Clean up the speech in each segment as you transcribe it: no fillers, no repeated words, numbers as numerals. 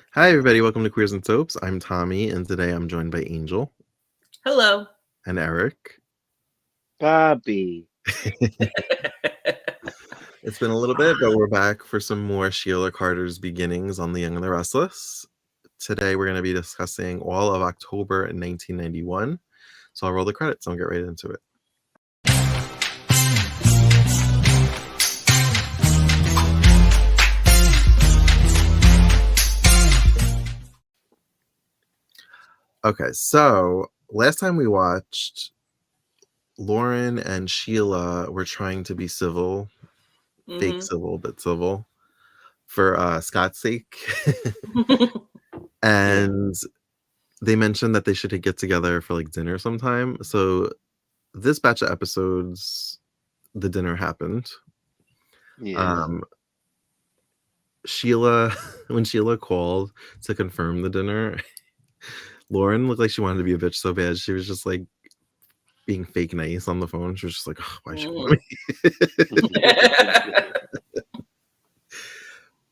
Hi, everybody. Welcome to Queers and Soaps. I'm Tommy, and today I'm joined by Angel Hello. and Eric. Bobby. It's been a little bit, but we're back for some more Sheila Carter's beginnings on The Young and the Restless. Today, we're going to be discussing all of October 1991. So I'll roll the credits and we'll get right into it. Okay, so last time we watched, Lauren and Sheila were trying to be civil, fake civil, but civil, for Scott's sake. And they mentioned that they should get together for like dinner sometime. So this batch of episodes, the dinner happened. Yeah. Sheila, when Sheila called to confirm the dinner, Lauren looked like she wanted to be a bitch so bad. She was just like being fake nice on the phone. She was just like, oh, why should want me?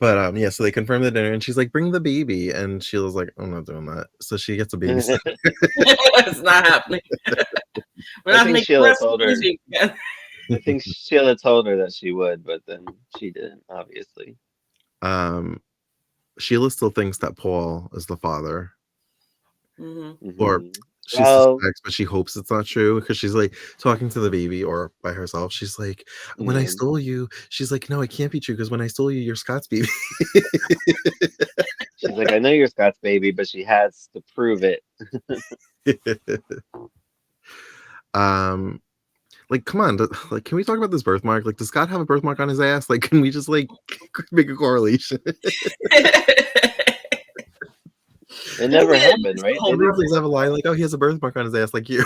But yeah, so they confirmed the dinner and she's like, bring the baby. And Sheila's like, I'm not doing that. So she gets a babysitter. It's not happening. We're not making Sheila told her. again. I think Sheila told her that she would, but then she didn't, obviously. Sheila still thinks that Paul is the father. Mm-hmm. Or she suspects, but she hopes it's not true because she's like talking to the baby or by herself. She's like, when I stole you, she's like, no, it can't be true because when I stole you, you're Scott's baby. She's like, I know you're Scott's baby, but she has to prove it. Like, come on, like, can we talk about this birthmark? Like, does Scott have a birthmark on his ass? Like, can we just like make a correlation? It never happened, right? They didn't have a line like, oh, he has a birthmark on his ass, like you.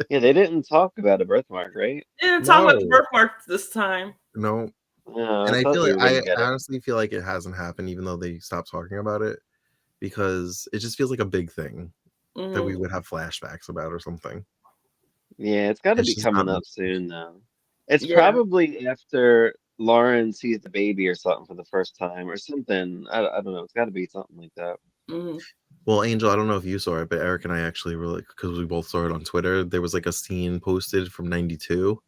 Yeah, they didn't talk about a birthmark, right? They didn't talk about the birthmark this time. No. No, And I feel like I honestly feel like it hasn't happened, even though they stopped talking about it, because it just feels like a big thing that we would have flashbacks about or something. Yeah, it's got to be coming up soon, though. It's probably after Lauren sees the baby or something for the first time or something. I don't know. It's got to be something like that. Well, Angel, I don't know if you saw it, but Eric and I actually were like, because we both saw it on Twitter. There was like a scene posted from '92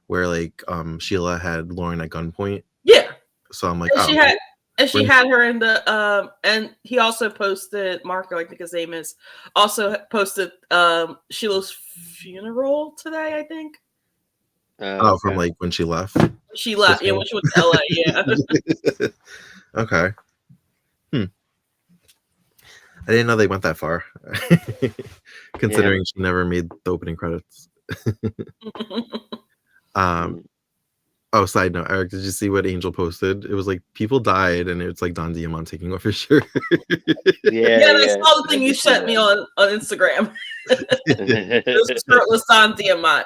where like Sheila had Lauren at gunpoint. Yeah. So I'm like, and she had her in the and he also posted Marco, I think his name is, also posted Sheila's funeral today, I think. Oh, from like when she left. She left, yeah, when she went to LA, yeah. Okay. I didn't know they went that far. Considering she never made the opening credits. Oh, side note, Eric, did you see what Angel posted? It was like people died, and it's like Don Diamond taking off his shirt. Yeah, I saw the thing you sent me on Instagram. It was shirtless Don Diamond,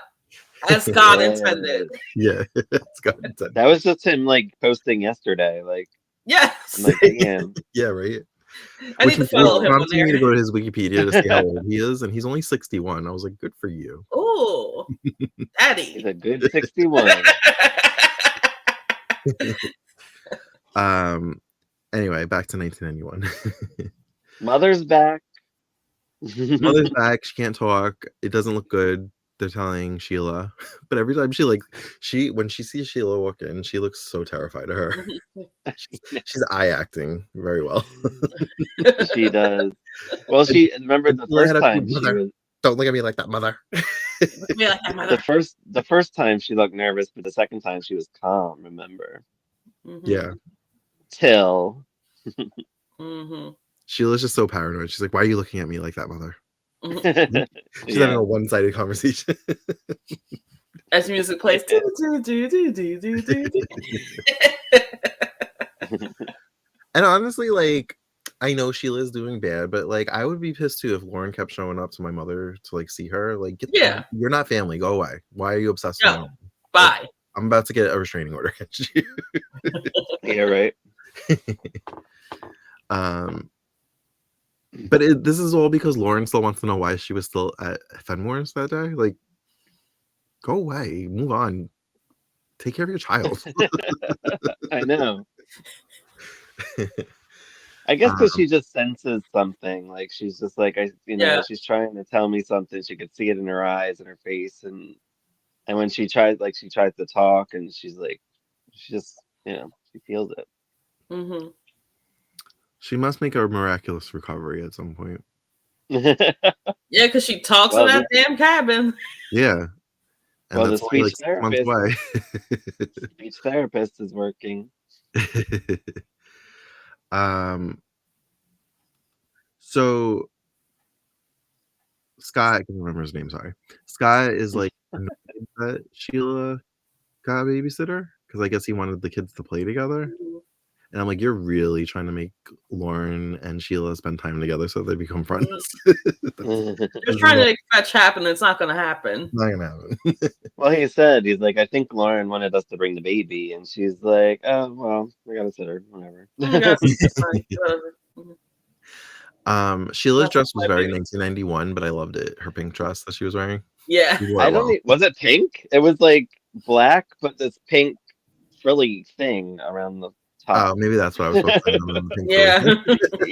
as God intended. Yeah, as God intended. That was just him like posting yesterday, like. Yes. I'm like, damn. Yeah, right. I need to follow him on there. Me to go to his Wikipedia to see how old he is, and he's only 61. I was like, good for you. Oh, daddy. He's a good 61. Anyway, back to 1991. Mother's back. Mother's back. She can't talk. It doesn't look good. They're telling Sheila, but every time when she sees Sheila walk in, she looks so terrified of her. She's eye acting very well. She does. Well, she remember the first time she was. Don't look at me like that, mother. The first time she looked nervous, but the second time she was calm. Remember? Yeah. Till. Sheila's just so paranoid. She's like, "Why are you looking at me like that, mother?" She's having a one-sided conversation. As music plays. And honestly, like, I know Sheila's doing bad, but like, I would be pissed too if Lauren kept showing up to my mother to like see her. Like, you're not family. Go away. Why are you obsessed with me? Bye. Like, I'm about to get a restraining order against you. Yeah, right. But this is all because Lauren still wants to know why she was still at Fenmore's that day. Like, go away, move on, take care of your child. I know. I guess because Um, she just senses something. Like she's just like Yeah. she's trying to tell me something. She could see it in her eyes and her face, and when she tries, she tries to talk, and she's like, she just, she feels it. Mm-hmm. she must make a miraculous recovery at some point. Yeah, because she talks in Well, that damn cabin. Yeah, and the that's only speech like 6 months away. therapist is working. So Scott, I can't remember his name. Sorry, Scott is like annoyed that Sheila got a babysitter because I guess he wanted the kids to play together. Mhm. And I'm like, you're really trying to make Lauren and Sheila spend time together so they become friends. Just trying to make fetch happen. It's not going to happen. Not gonna happen. Well, he's like, I think Lauren wanted us to bring the baby, and she's like, oh well, we gotta sit her, whatever. Yes, fine, whatever. Sheila's dress was my very baby. 1991, but I loved it. Her pink dress that she was wearing. Yeah. She wore it well. Was it pink? It was like black, but this pink frilly thing around the top. Oh, maybe that's what I was focusing on. The pink Yeah.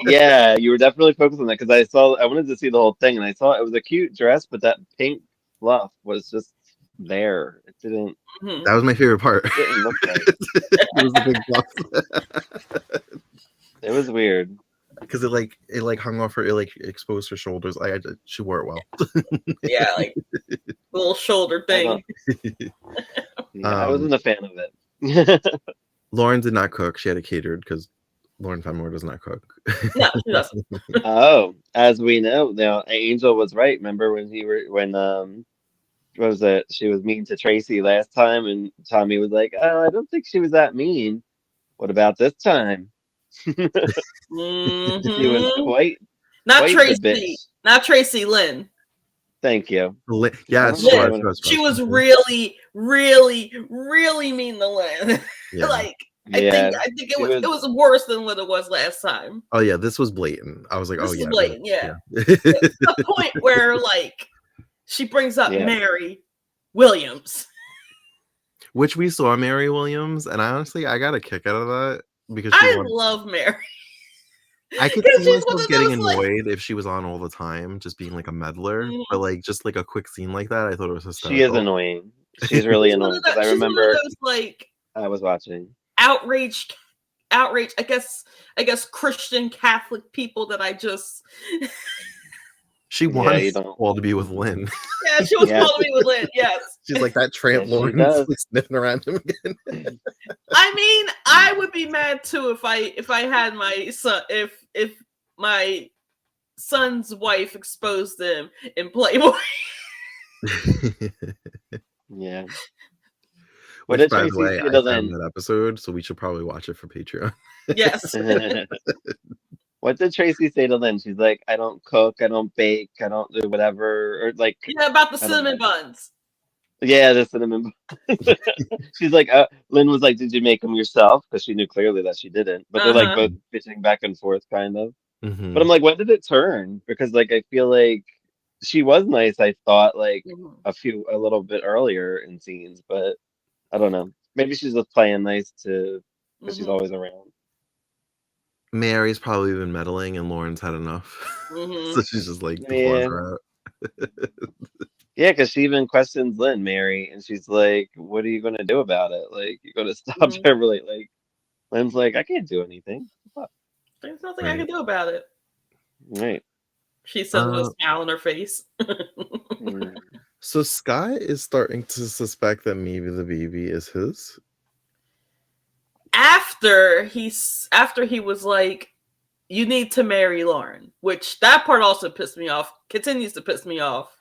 Yeah, you were definitely focused on that because I wanted to see the whole thing, and I saw it was a cute dress, but that pink fluff was just there. It didn't. Mhm. That was my favorite part. Didn't look right. It was the big fluff. It was weird. Because it hung off her, it exposed her shoulders. She wore it well. Yeah, like little shoulder thing. I wasn't a fan of it. Lauren did not cook. She had it catered because Lauren Fenmore does not cook. No, she doesn't. Oh, as we know, now Angel was right. Remember when what was it? She was mean to Tracy last time, and Tommy was like, "Oh, I don't think she was that mean. What about this time?" Mm-hmm. She was Not quite Tracy. the bitch. Not Tracy Lynn. Thank you. Yes, She was really, really, really mean to Lynn. Yeah. I think it was worse than what it was last time. Oh yeah, this was blatant. I was like, This oh is yeah, blatant, yeah. The point where she brings up Mary Williams, which we saw Mary Williams, and I got a kick out of that because I love Mary. I could see myself getting annoyed if she was on all the time, just being like a meddler. But just like a quick scene like that, I thought it was hysterical. She is annoying. She's really annoying. I remember I was watching outrage. I guess Christian Catholic people that I just. She wanted Paul to be with Lynn. Yeah, she was called to be with Lynn. Yes. She's like that tramp Lauren sniffing around him again. I mean, I would be mad too if I had my son if my son's wife exposed them in Playboy. Yeah. Which, by the way, I found that episode, so we should probably watch it for Patreon. Yes. What did Tracy say to Lynn? She's like, I don't cook, I don't bake, I don't do whatever, or about the cinnamon buns. Yeah, the cinnamon buns. She's like, Lynn was like, did you make them yourself? Because she knew clearly that she didn't. But they're like both bitching back and forth, kind of. Mm-hmm. But I'm like, when did it turn? Because I feel like she was nice. I thought a little bit earlier in scenes, but I don't know. Maybe she's just playing nice because she's always around. Mary's probably been meddling, and Lauren's had enough, so she's just like her out. Yeah, because she even questions Lynn, Mary, and she's like, "What are you going to do about it? You're going to stop Beverly?" Lynn's like, "I can't do anything. There's nothing I can do about it." Right. She says with a smile on her face. So Scott is starting to suspect that maybe the baby is his. After he was like, you need to marry Lauren, which that part also pissed me off. Continues to piss me off.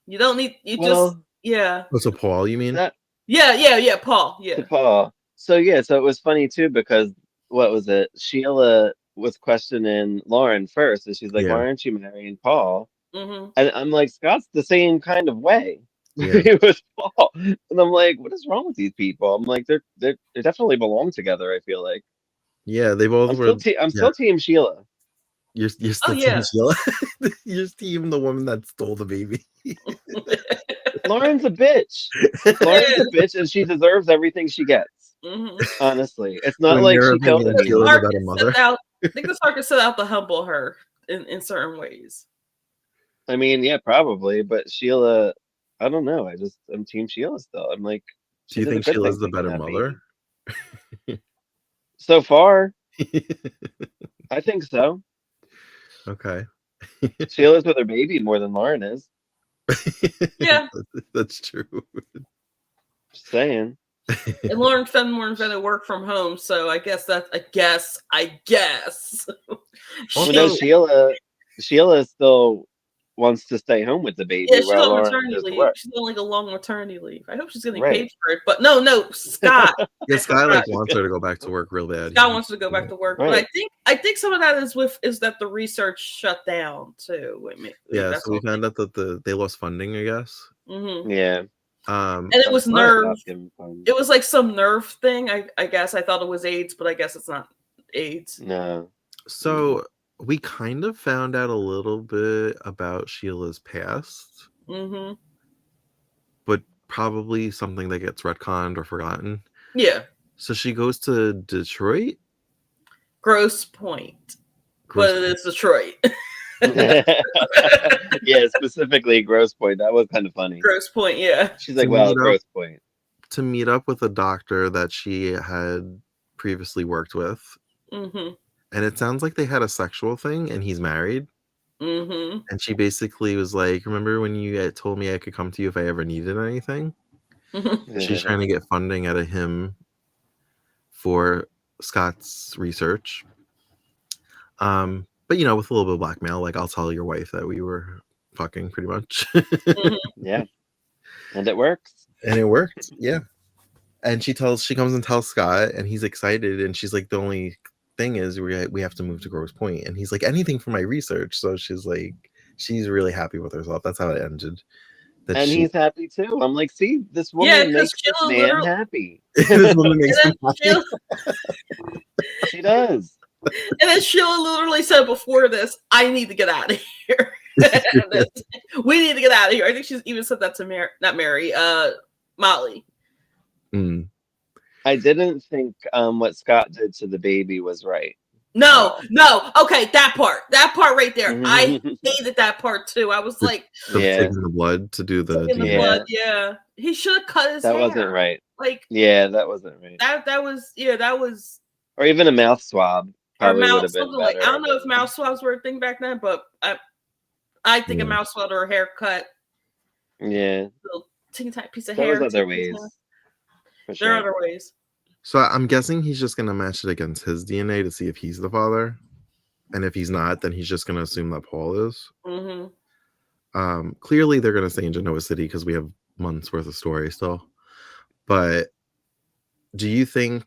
You don't need yeah. Oh, so Paul, you mean? Yeah, Paul. Yeah. Paul. So it was funny too because what was it? Sheila was questioning Lauren first, and she's like, "Why aren't you marrying Paul?" Mm-hmm. And I'm like, Scott's the same kind of way. With Paul, and I'm like, what is wrong with these people? I'm like, they definitely belong together. I feel like. Yeah, they both were. I'm still team Sheila. You're still team Sheila. You're team the woman that stole the baby. Lauren's a bitch. Lauren's a bitch, and she deserves everything she gets. Mm-hmm. Honestly, it's not like she killed anyone. About a mother. I think the circus set out to humble her in certain ways. I mean, yeah, probably, but Sheila, I don't know. I'm Team Sheila still. I'm like, Do she you did a think good thing Sheila's the taking better that mother? baby. So far, I think so. Okay. Sheila's with her baby more than Lauren is. Yeah. That's true. Just saying. And Lauren Fenmore invented work from home, so I guess. Well, no, She, Sheila still wants to stay home with the yeah, baby she's while on Lauren maternity goes to leave. work. She's on like a long maternity leave. I hope she's getting paid Right. for it. But no, Scott. Yeah, I Sky forgot. wants her to go back to work real bad. Scott wants to go back to work, but Right. I think some of that is that the research shut down too. Yeah, That's so we all. found out that they lost funding, I guess. Mm-hmm. Yeah. And it was But nerve. It was like some nerve thing. I guess I thought it was AIDS, but I guess it's not AIDS. No. So we kind of found out a little bit about Sheila's past, but probably something that gets retconned or forgotten. Yeah. So she goes to Detroit? Grosse Pointe. But it's Detroit. Yeah, specifically Grosse Pointe. That was kind of funny. Grosse Pointe, yeah. She's like, well, Grosse Pointe. To meet up with a doctor that she had previously worked with. And it sounds like they had a sexual thing and he's married. And she basically was like, remember when you told me I could come to you if I ever needed anything? She's trying to get funding out of him for Scott's research. But, with a little bit of blackmail, like, I'll tell your wife that we were fucking pretty much. Yeah. And it works. And it worked, yeah. And she comes and tells Scott, and he's excited, and she's like, the only thing is we have to move to Grosse Pointe. And he's like, anything for my research. So she's really happy with herself. That's how it ended. He's happy too. I'm like, see, this woman makes this man happy. This woman makes him happy. She does. And then Sheila literally said before this, I need to get out of here. We need to get out of here. I think she's even said that to Molly. I didn't think what Scott did to the baby was right. No. Okay, that part right there. I hated that part too. I was like, taking the blood to do the blood. Yeah, he should have cut his hair. That wasn't right. Like, yeah, that wasn't right. That was. Or even a mouth swab. Probably would have been better. Like, I don't know if mouth swabs were a thing back then, but I think a mouth swab or a haircut. Yeah. Little teeny tiny piece of hair. There's other ways. There are other ways. So I'm guessing he's just going to match it against his DNA to see if he's the father. And if he's not, then he's just going to assume that Paul is. Clearly, they're going to stay in Genoa City because we have months worth of story still. But do you think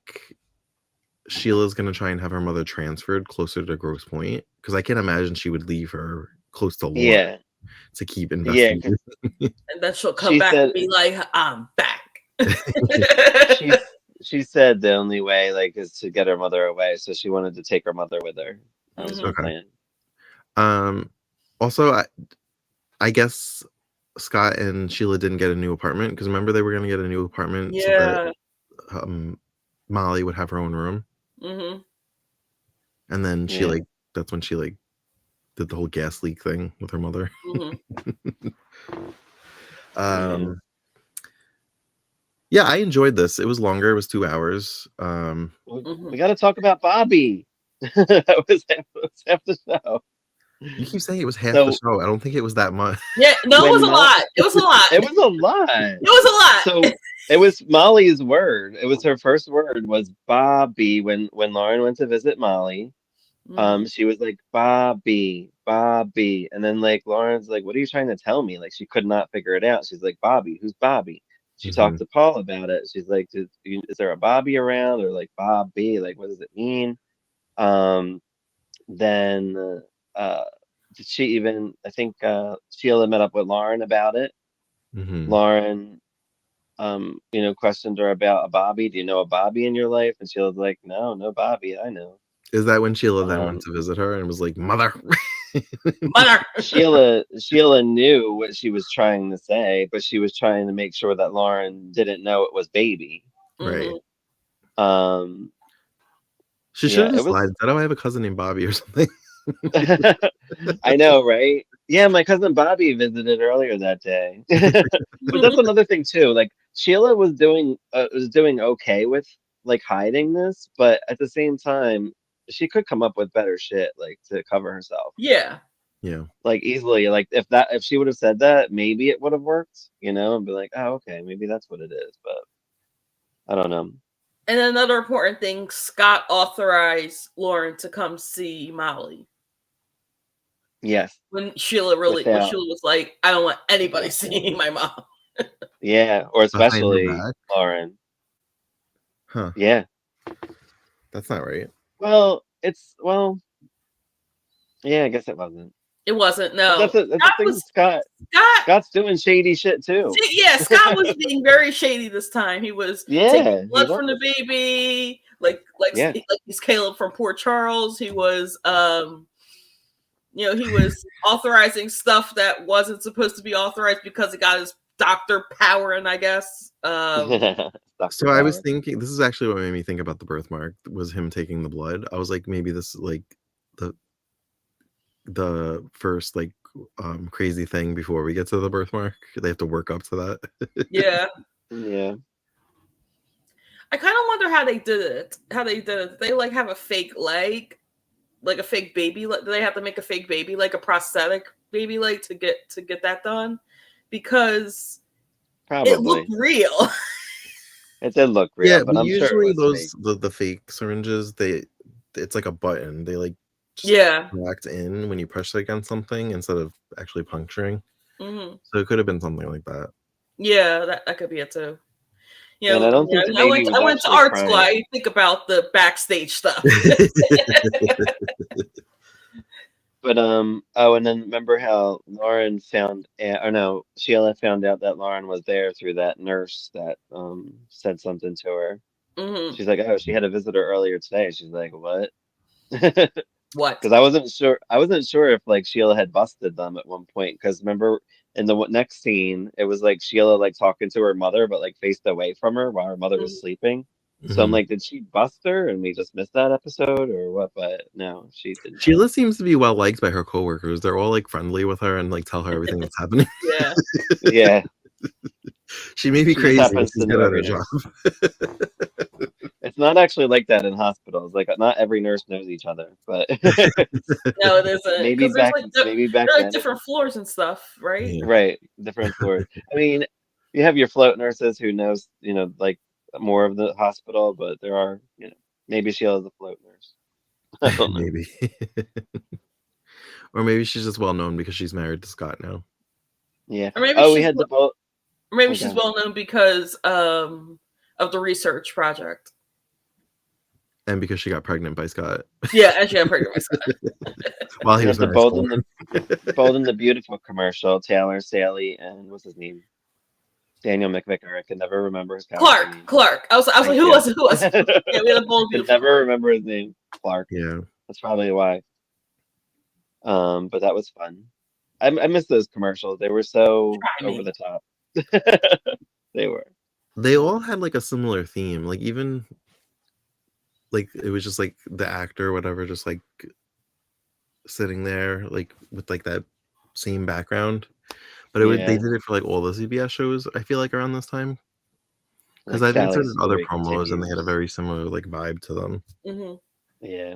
Sheila's going to try and have her mother transferred closer to Grosse Pointe? Because I can't imagine she would leave her close to Lauren to keep investigating. And then she'll come back and be like, I'm back. She said the only way is to get her mother away, so she wanted to take her mother with her. That was her plan. Also, I guess Scott and Sheila didn't get a new apartment because remember they were going to get a new apartment so that Molly would have her own room. And then she that's when she did the whole gas leak thing with her mother. Yeah, I enjoyed this. It was longer. It was 2 hours. We got to talk about Bobby. That was half the show. You keep saying it was half the show. I don't think it was that much. Yeah, no, it was a lot. It was a lot. It was a lot. It was a lot. So it was Molly's word. It was her first word was Bobby when Lauren went to visit Molly. She was like, Bobby. And then Lauren's like, what are you trying to tell me? She could not figure it out. She's like, Bobby, who's Bobby? She talked to Paul about it. She's like, is there a Bobby around? Or Bobby? What does it mean? Then did she even, I think Sheila met up with Lauren about it. Lauren, questioned her about a Bobby. Do you know a Bobby in your life? And Sheila's like, no Bobby, I know. Is that when Sheila then went to visit her and was like, mother? Mother. Sheila knew what she was trying to say, but she was trying to make sure that Lauren didn't know it was baby. Right. She should Yeah, have it just was. lied. Said, "Oh, I have a cousin named Bobby" or something. I know, right? Yeah, my cousin Bobby visited earlier that day. But that's another thing too. Like Sheila was doing okay with like hiding this, but at the same time, she could come up with better shit like to cover herself. Yeah. Yeah. Like easily, like if she would have said that, maybe it would have worked, and be like, oh, okay, maybe that's what it is. But I don't know. And another important thing, Scott authorized Lauren to come see Molly. Yes, When Sheila without, was like, I don't want anybody seeing my mom. yeah, or Behind her especially back? Lauren. Huh. Yeah. That's not right. Well, yeah, I guess it wasn't. It wasn't, But no. that's the thing. Scott Scott's doing shady shit too. yeah, Scott was being very shady this time. He was taking Yeah, he blood from the was. baby, Yeah. like he's Caleb from Port Charles. He was he was authorizing stuff that wasn't supposed to be authorized because he got his doctor power, and I guess. Dr. So I was Power. thinking, this is actually what made me think about the birthmark, was him taking the blood. I was like, maybe this is like the first like crazy thing before we get to the birthmark. They have to work up to that. Yeah. Yeah. I kind of wonder how they did it. Did they like have a fake leg, like a fake baby? Do they have to make a fake baby, like a prosthetic baby leg, to get that done? Because it looked Probably. real. It did look Yeah, real, but but I'm sure it usually was fake. the fake syringes, it's like a button. They like just Yeah. react in when you press it against something instead of actually puncturing. Mm-hmm. So it could have been something like that. Yeah, that could be it too. And I don't think the baby was I went to actually art school. I crying. think about the backstage stuff. But and then remember how Lauren Sheila found out that Lauren was there through that nurse that said something to her. Mm-hmm. She's like, oh, she had a visitor earlier today. She's like, what? What? Because I wasn't sure if like Sheila had busted them at one point. Because remember in the next scene, it was like Sheila like talking to her mother, but like faced away from her while her mother was sleeping. So I'm Mhm. like, did she bust her and we just missed that episode or what? But no, she did not. Sheila seems to be well liked by her coworkers. They're all like friendly with her and like tell her everything that's happening. Yeah. Yeah, She may be she just crazy, but happens she's to know good at her every job. nurse. It's not actually like that in hospitals. Like not every nurse knows each other, but No, it isn't, because maybe back there are like then it different was. floors and stuff, right? Yeah. Right, different floors. I mean, you have your float nurses who knows, like more of the hospital, but there are, maybe Sheila's a float nurse. I don't know. Maybe. Or maybe she's just well known because she's married to Scott now. Yeah. Or maybe Oh, we had the boat. she's Okay. well known because of the research project. And because she got pregnant by Scott. Yeah, and she got pregnant by Scott. While We he was had the married to Bold and the Beautiful commercial. Taylor, Sally, and what's his name? Daniel McVicker. I can never remember his character name. Clark. I was like, Thank who you. was it? Who was it? Yeah, we had a bold, Could beautiful. never remember his name. Clark. Yeah. That's probably why. But that was fun. I miss those commercials. They were so Try over me. the top. They were. They all had like a similar theme. Like even like it was just like the actor or whatever just like sitting there like with like that same background. But they Yeah. did it for like all the CBS shows, I feel like, around this time. Because Like I've Sally's inserted other story promos and they had a continues. very similar like vibe to them. Mm-hmm. Yeah.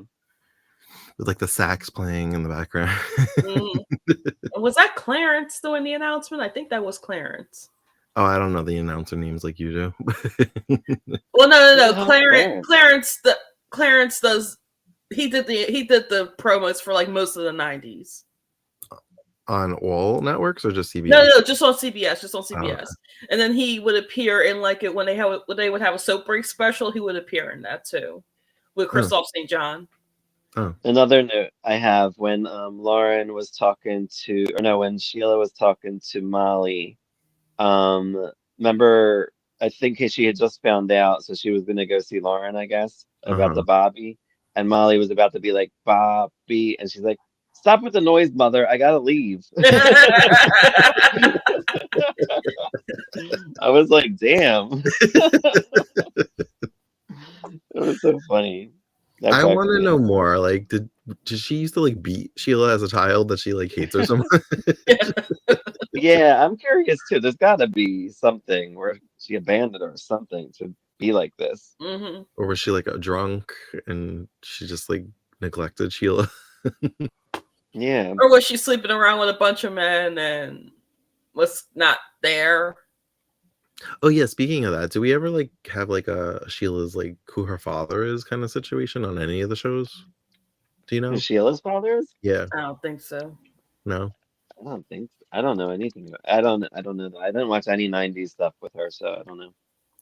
With like the sax playing in the background. Mm-hmm. Was that Clarence doing the announcement? I think that was Clarence. Oh, I don't know the announcer names like you do. Well, no. Clarence. Clarence does. He did the promos for like most of the 90s. On all networks or just CBS? No, just on CBS. Oh, okay. And then he would appear in like it when they would have a soap break special. He would appear in that too, with Christophe St. John. Oh. Another note I have when Lauren was talking to, or no, when Sheila was talking to Molly. Remember, I think she had just found out, so she was gonna go see Lauren, I guess, about the Bobby, and Molly was about to be like Bobby, and she's like, "Stop with the noise, mother! I gotta leave." I was like, "Damn!" It was so funny. That I bugs want to me know out. more. Like, did she used to like beat Sheila as a child that she like hates her so much? Yeah, I'm curious too. There's got to be something where she abandoned her or something to be like this. Hmm. Or was she like a drunk and she just like neglected Sheila? Yeah. Or was she sleeping around with a bunch of men and was not there? Oh yeah, speaking of that, do we ever like have like a Sheila's like who her father is kind of situation on any of the shows? Do you Who know? Sheila's father is? Yeah, I don't think so. no. I don't think so. I don't know anything. I don't know that. I didn't watch any 90s stuff with her, so I don't know.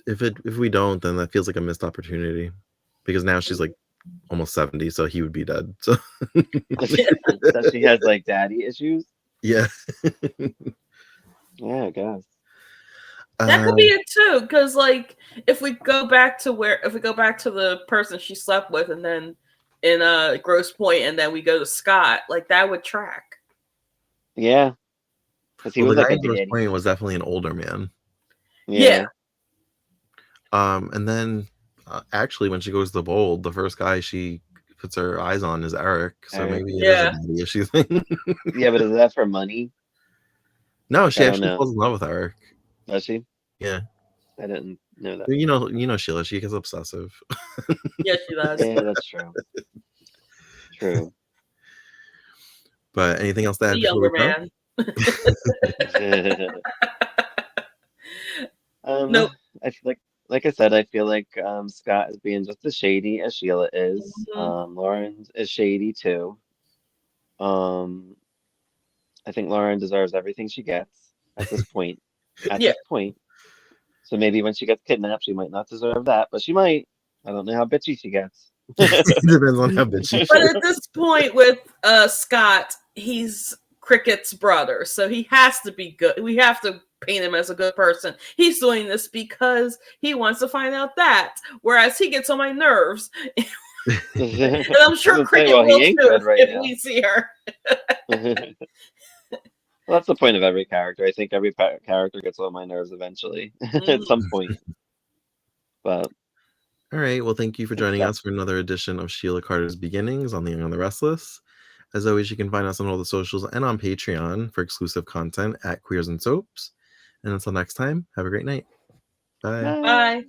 If we don't, then that feels like a missed opportunity because now she's like almost 70, so he would be dead. So So she has like daddy issues? yeah. Yeah, I guess. That could be Um, it too, because like if we go back to the person she slept with, and then in Gross Point, and then we go to Scott, like that would track. Yeah, because he well, was the like guy a in Grosse daddy. Pointe was definitely an older man. Yeah, Yeah. And then actually, when she goes to Bold, the first guy she puts her eyes on is Eric. So Eric. maybe it is a yeah. daddy issue thing. Yeah, but is that for money? No, I she don't actually know. falls in love with Eric. Does she? Yeah, I didn't know that. you know Sheila. She gets obsessive. Yeah, she does. Yeah, that's true. True. But anything else to The add before we younger go? man. Um, Nope. I feel like I said, I feel like Scott is being just as shady as Sheila is. Mhm. Lauren is shady too. Um, I think Lauren deserves everything she gets at this point. At Yeah. this point. So maybe when she gets kidnapped, she might not deserve that, but she might. I don't know how bitchy she gets. It depends on how bitchy But she at this point with Scott, he's Cricket's brother, so he has to be good. We have to paint him as a good person. He's doing this because he wants to find out that, whereas he gets on my nerves. I And I'm was sure gonna say, Cricket well, will he ain't too good right if now. we see her. Well, that's the point of every character. I think every character gets on my nerves eventually at Mhm. some point. But All right. Well, thank you for it's joining that. us for another edition of Sheila Carter's Beginnings on The Young and the Restless. As always, you can find us on all the socials and on Patreon for exclusive content at Queers and Soaps. And until next time, have a great night. Bye. Bye. Bye.